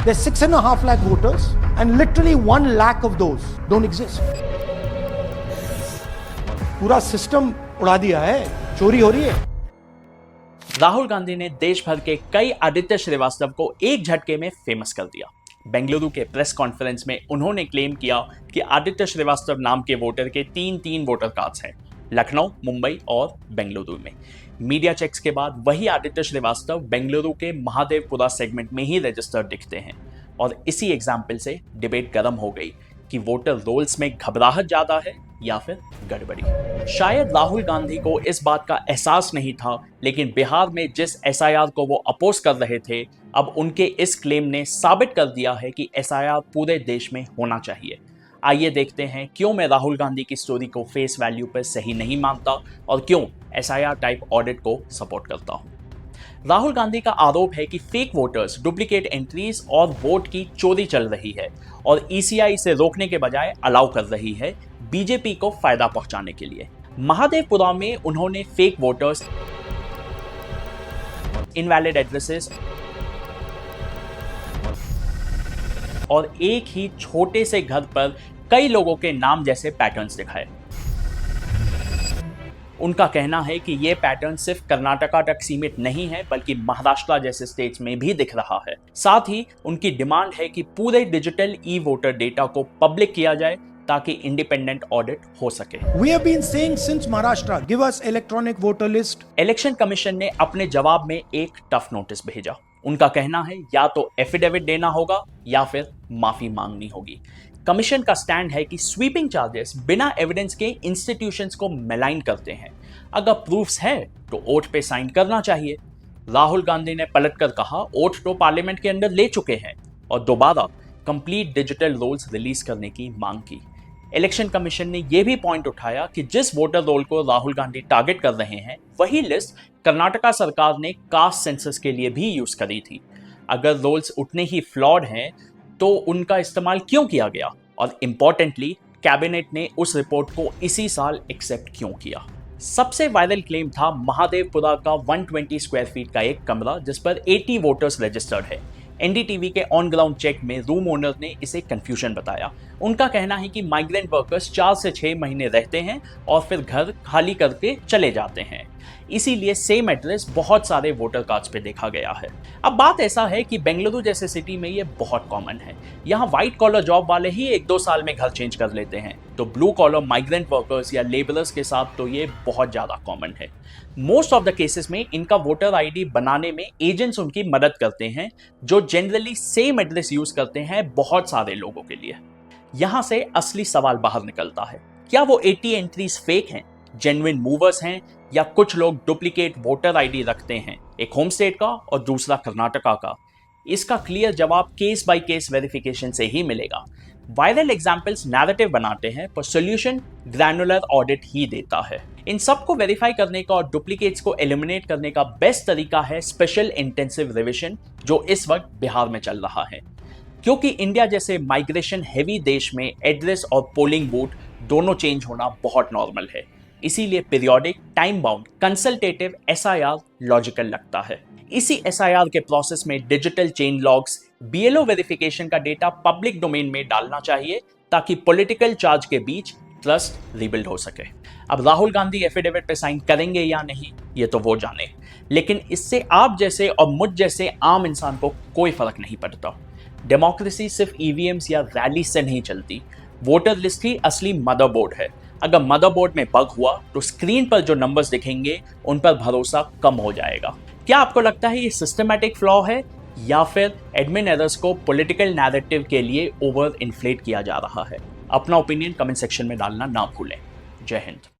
There's 6.5 lakh voters, and literally 1 lakh of those don't exist. पूरा system उड़ा दिया है, चोरी हो रही है। राहुल गांधी ने देश भर के कई आदित्य श्रीवास्तव को एक झटके में फेमस कर दिया। बेंगलुरु के प्रेस कॉन्फ्रेंस में उन्होंने क्लेम किया कि आदित्य श्रीवास्तव नाम के वोटर के 3 वोटर कार्ड्स हैं, लखनऊ, मुंबई और बेंगलुरु में। मीडिया चेक्स के बाद वही आदित्य श्रीवास्तव बेंगलुरु के महादेवपुरा सेगमेंट में ही रजिस्टर्ड दिखते हैं और इसी एग्जाम्पल से डिबेट गर्म हो गई कि वोटर रोल्स में घबराहट ज्यादा है या फिर गड़बड़ी। शायद राहुल गांधी को इस बात का एहसास नहीं था, लेकिन बिहार में जिस एसआईआर को वो अपोज कर रहे थे, अब उनके इस क्लेम ने साबित कर दिया है कि एसआईआर पूरे देश में होना चाहिए। आइए देखते हैं क्यों मैं राहुल गांधी की स्टोरी को फेस वैल्यू पर सही नहीं मानता और क्यों एसआईआर टाइप ऑडिट को सपोर्ट करता हूं। राहुल गांधी का आरोप है कि फेक वोटर्स, डुप्लीकेट एंट्रीज और वोट की चोरी चल रही है और ईसीआई इसे रोकने के बजाय अलाउ कर रही है बीजेपी को फायदा पहुंचाने के लिए। महादेवपुरा में उन्होंने फेक वोटर्स, इनवैलिड एड्रेसेस और एक ही छोटे से घर पर कई लोगों के नाम जैसे पैटर्न्स दिखाए। उनका कहना है कि ये पैटर्न सिर्फ कर्नाटका तक सीमित नहीं है, बल्कि महाराष्ट्र जैसे स्टेट्स में भी दिख रहा है। साथ ही उनकी डिमांड है कि पूरे डिजिटल ई वोटर डेटा को पब्लिक किया जाए ताकि इंडिपेंडेंट ऑडिट हो सके। We have been saying since Maharashtra, give us electronic voter list. Election commission ने अपने जवाब में एक टफ नोटिस भेजा। उनका कहना है या तो एफिडेविट देना होगा या फिर माफी मांगनी होगी। कमीशन का स्टैंड है कि स्वीपिंग चार्जेस बिना एविडेंस के इंस्टीट्यूशंस को मेलाइन करते हैं। अगर प्रूफ्स है तो ओथ पे साइन करना चाहिए। राहुल गांधी ने पलटकर कहा ओथ तो पार्लियामेंट के अंदर ले चुके हैं और दोबारा कंप्लीट डिजिटल रोल्स रिलीज करने की मांग की। इलेक्शन कमीशन ने यह भी पॉइंट उठाया कि जिस वोटर रोल को राहुल गांधी टारगेट कर रहे हैं, वही लिस्ट कर्नाटका सरकार ने कास्ट सेंसस के लिए भी यूज करी थी। अगर रोल्स उतने ही फ्लॉड हैं तो उनका इस्तेमाल क्यों किया गया और इंपॉर्टेंटली कैबिनेट ने उस रिपोर्ट को इसी साल एक्सेप्ट क्यों किया। सबसे वायरल क्लेम था महादेवपुरा का 120 स्क्वायर फीट का एक कमरा जिस पर 80 वोटर्स रजिस्टर्ड है। एनडीटीवी के ऑन ग्राउंड चेक में रूम ओनर ने इसे कंफ्यूजन बताया। उनका कहना है कि माइग्रेंट वर्कर्स 4 से 6 महीने रहते हैं और फिर घर खाली करके चले जाते हैं, इसीलिए सेम एड्रेस बहुत सारे वोटर कार्ड्स पे देखा गया है। अब बात ऐसा है कि बेंगलुरु जैसे सिटी में ये बहुत कॉमन है। यहाँ व्हाइट कॉलर जॉब वाले ही 1-2 साल में घर चेंज कर लेते हैं, तो ब्लू कॉलर माइग्रेंट वर्कर्स या लेबरर्स के साथ तो ये बहुत ज्यादा कॉमन है। मोस्ट ऑफ द केसेस में इनका वोटर आईडी बनाने में एजेंट्स उनकी मदद करते हैं, जो जनरली सेम एड्रेस यूज करते हैं बहुत सारे लोगों के लिए। यहाँ से असली सवाल बाहर निकलता है, क्या वो 80 एंट्रीज फेक हैं, जेन्युइन मूवर्स हैं, या कुछ लोग डुप्लीकेट वोटर आईडी रखते हैं, एक होम स्टेट का और दूसरा कर्नाटका का? इसका क्लियर जवाब केस बाय केस वेरिफिकेशन से ही मिलेगा। वायरल एग्जाम्पल्स नैरेटिव बनाते हैं, पर सोल्यूशन ग्रैनुलर ऑडिट ही देता है। इन सब को वेरीफाई करने का और डुप्लीकेट्स को एलिमिनेट करने का बेस्ट तरीका है स्पेशल इंटेंसिव रिविजन, जो इस वक्त बिहार में चल रहा है। क्योंकि इंडिया जैसे माइग्रेशन हेवी देश में एड्रेस और पोलिंग बूथ दोनों चेंज होना बहुत नॉर्मल है, इसीलिए periodic, time bound, consultative SIR logical लगता है। इसी एसआईआर के प्रोसेस में digital chain logs, BLO verification का डेटा पब्लिक डोमेन में डालना चाहिए ताकि पॉलिटिकल चार्ज के बीच ट्रस्ट रिबिल्ड हो सके। अब राहुल गांधी एफिडेविट पे साइन करेंगे या नहीं, ये तो वो जाने, लेकिन इससे आप जैसे और मुझ जैसे आम इंसान को कोई फर्क नहीं पड़ता। डेमोक्रेसी सिर्फ ईवीएम्स या रैली से नहीं चलती, वोटर लिस्ट ही असली मदरबोर्ड है। अगर मदरबोर्ड में बग हुआ तो स्क्रीन पर जो नंबर्स दिखेंगे उन पर भरोसा कम हो जाएगा। क्या आपको लगता है ये सिस्टमैटिक फ्लॉ है या फिर एडमिन एरर्स को पॉलिटिकल नैरेटिव के लिए ओवर इन्फ्लेट किया जा रहा है? अपना ओपिनियन कमेंट सेक्शन में डालना ना भूलें। जय हिंद।